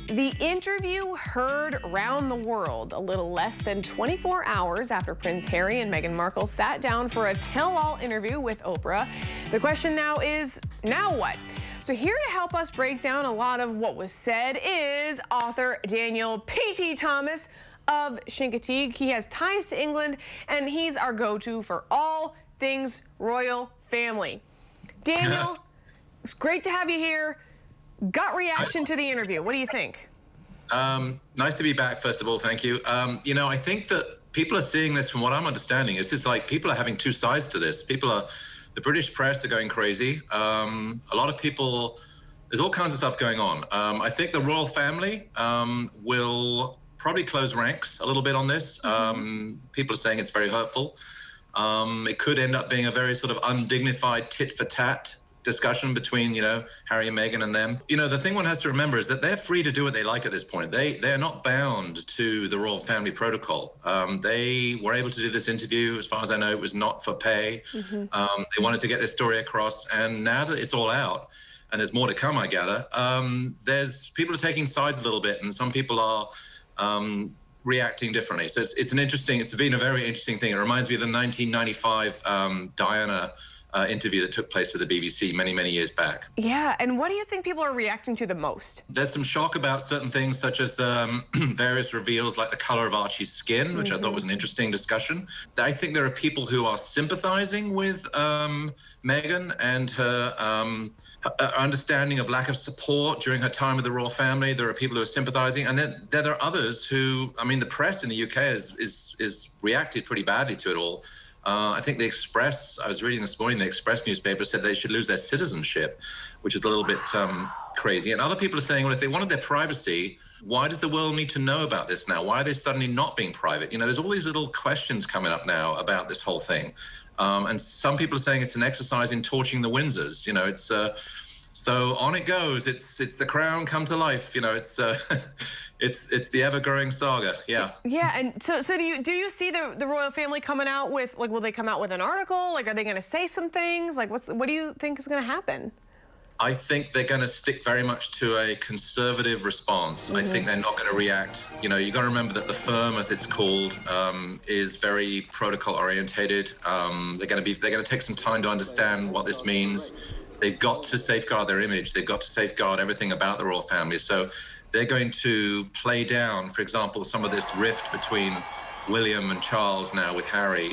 The interview heard around the world a little less than 24 hours after Prince Harry and Meghan Markle sat down for a tell-all interview with Oprah. The question now is, now what? So here to help us break down a lot of what was said is author Daniel P.T. Thomas of Chincoteague. He has ties to England, and he's our go-to for all things royal family. Daniel, it's great to have you here. Gut reaction to the interview. What do you think? Nice to be back, first of all. Thank you. I think that people are seeing this from what I'm understanding. It's just like people are having two sides to this. The British press are going crazy. A lot of people, there's all kinds of stuff going on. I think the royal family will probably close ranks a little bit on this. People are saying it's very hurtful. It could end up being a very sort of undignified tit-for-tat discussion between, Harry and Meghan and them. The thing one has to remember is that they're free to do what they like at this point. They're not bound to the royal family protocol. They were able to do this interview. As far as I know, it was not for pay. They wanted to get their story across. And now that it's all out, and there's more to come, I gather, there's people are taking sides a little bit, and some people are reacting differently. So it's been a very interesting thing. It reminds me of the 1995 Diana interview that took place for the BBC many, many years back. Yeah, and what do you think people are reacting to the most? There's some shock about certain things, such as various reveals like the color of Archie's skin, which I thought was an interesting discussion. I think there are people who are sympathizing with Meghan and her understanding of lack of support during her time with the royal family. There are people who are sympathizing, and then there are others who, the press in the UK is reacted pretty badly to it all. I think the Express, I was reading this morning, the Express newspaper said they should lose their citizenship, which is a little bit crazy. And other people are saying, well, if they wanted their privacy, why does the world need to know about this now? Why are they suddenly not being private? There's all these little questions coming up now about this whole thing. And some people are saying it's an exercise in torching the Windsors. So on it goes. It's the crown come to life. It's the ever-growing saga. Yeah. Yeah, and so do you see the royal family coming out with, will they come out with an article? Are they going to say some things? What do you think is going to happen? I think they're going to stick very much to a conservative response. I think they're not going to react. You got to remember that the firm, as it's called, is very protocol orientated. They're going to take some time to understand what this means. They've got to safeguard their image. They've got to safeguard everything about the royal family. So they're going to play down, for example, some of this rift between William and Charles now with Harry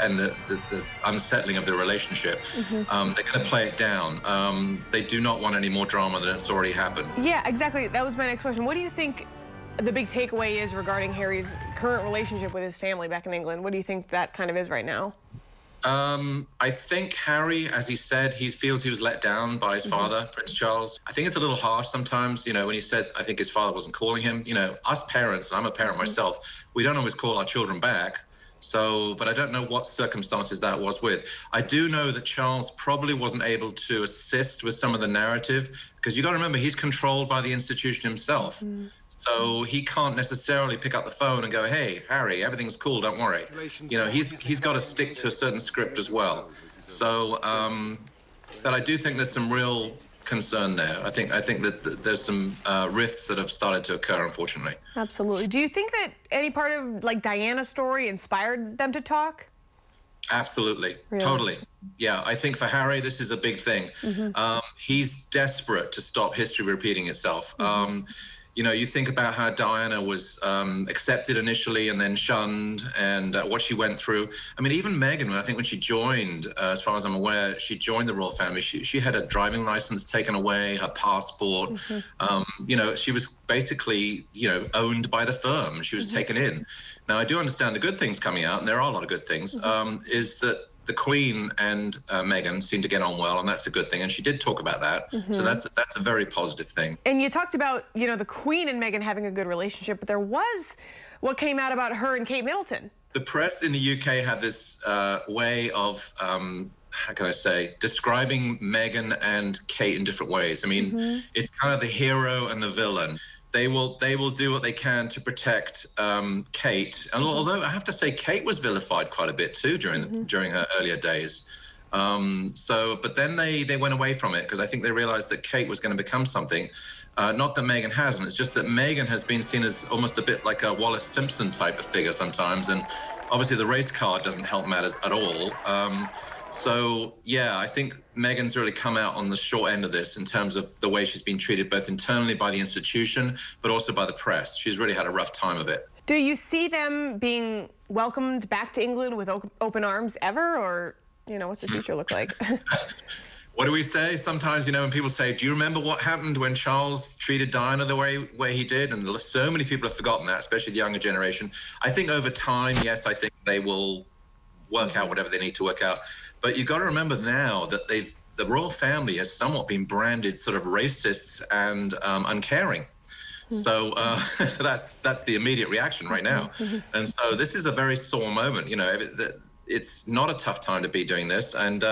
and the unsettling of the relationship. They're going to play it down. They do not want any more drama than it's already happened. Yeah, exactly. That was my next question. What do you think the big takeaway is regarding Harry's current relationship with his family back in England? What do you think that kind of is right now? I think Harry, as he said, he feels he was let down by his father, Prince Charles. I think it's a little harsh sometimes, when he said, I think his father wasn't calling him. Us parents, and I'm a parent myself, we don't always call our children back. But I don't know what circumstances that was with. I do know that Charles probably wasn't able to assist with some of the narrative, because you got to remember, he's controlled by the institution himself. So he can't necessarily pick up the phone and go, hey, Harry, everything's cool, don't worry. He's got to stick to a certain script as well. So, but I do think there's some real concern there. I think that there's some rifts that have started to occur, unfortunately. Absolutely. Do you think that any part of Diana's story inspired them to talk? Absolutely. Really? Totally. Yeah, I think for Harry, this is a big thing. He's desperate to stop history repeating itself. You think about how Diana was accepted initially and then shunned, and what she went through. Even Meghan, I think when she joined, as far as I'm aware, she joined the royal family. She had a driving license taken away, her passport. She was basically, owned by the firm. She was taken in. Now, I do understand the good things coming out, and there are a lot of good things, is that the Queen and Meghan seem to get on well, and that's a good thing. And she did talk about that, so that's a very positive thing. And you talked about, the Queen and Meghan having a good relationship, but there was what came out about her and Kate Middleton. The press in the UK had this way of, how can I say, describing Meghan and Kate in different ways. It's kind of the hero and the villain. They will do what they can to protect Kate. And although I have to say, Kate was vilified quite a bit too during her earlier days. But then they went away from it, because I think they realized that Kate was going to become something. Not that Meghan hasn't. It's just that Meghan has been seen as almost a bit like a Wallace Simpson type of figure sometimes, and obviously the race card doesn't help matters at all. So yeah, I think Meghan's really come out on the short end of this in terms of the way she's been treated both internally by the institution, but also by the press. She's really had a rough time of it. Do you see them being welcomed back to England with open arms ever, or, you know, what's the future look like? What do we say? Sometimes, you know, when people say, do you remember what happened when Charles treated Diana the way he did? And so many people have forgotten that, especially the younger generation. I think over time, yes, I think they will work out whatever they need to work out. But you've got to remember now that the royal family has somewhat been branded sort of racists and uncaring. So that's the immediate reaction right now. And so this is a very sore moment. You know, it's not a tough time to be doing this. And,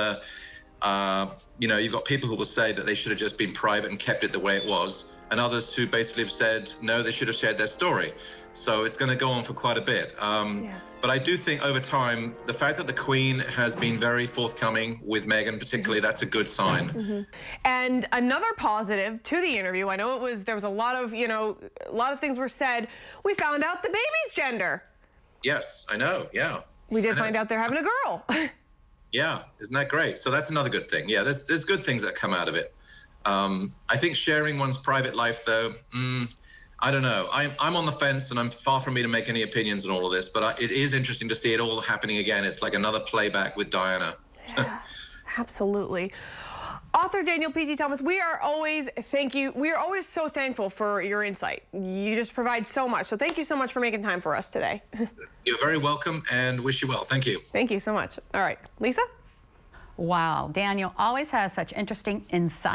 you know, you've got people who will say that they should have just been private and kept it the way it was. And others who basically have said, no, they should have shared their story. So it's going to go on for quite a bit. But I do think over time, the fact that the Queen has been very forthcoming with Meghan particularly, that's a good sign. And another positive to the interview, I know there was a lot of, you know, a lot of things were said. We found out the baby's gender. Yes, I know, yeah. We did find out they're having a girl. Yeah, isn't that great? So that's another good thing. Yeah, there's good things that come out of it. I think sharing one's private life, though, I don't know. I'm on the fence, and I'm far from me to make any opinions on all of this, but it is interesting to see it all happening again. It's like another playback with Diana. Yeah, absolutely. Author Daniel P.T. Thomas, we are always so thankful for your insight. You just provide so much. So thank you so much for making time for us today. You're very welcome, and wish you well. Thank you. Thank you so much. All right, Lisa? Wow, Daniel always has such interesting insight.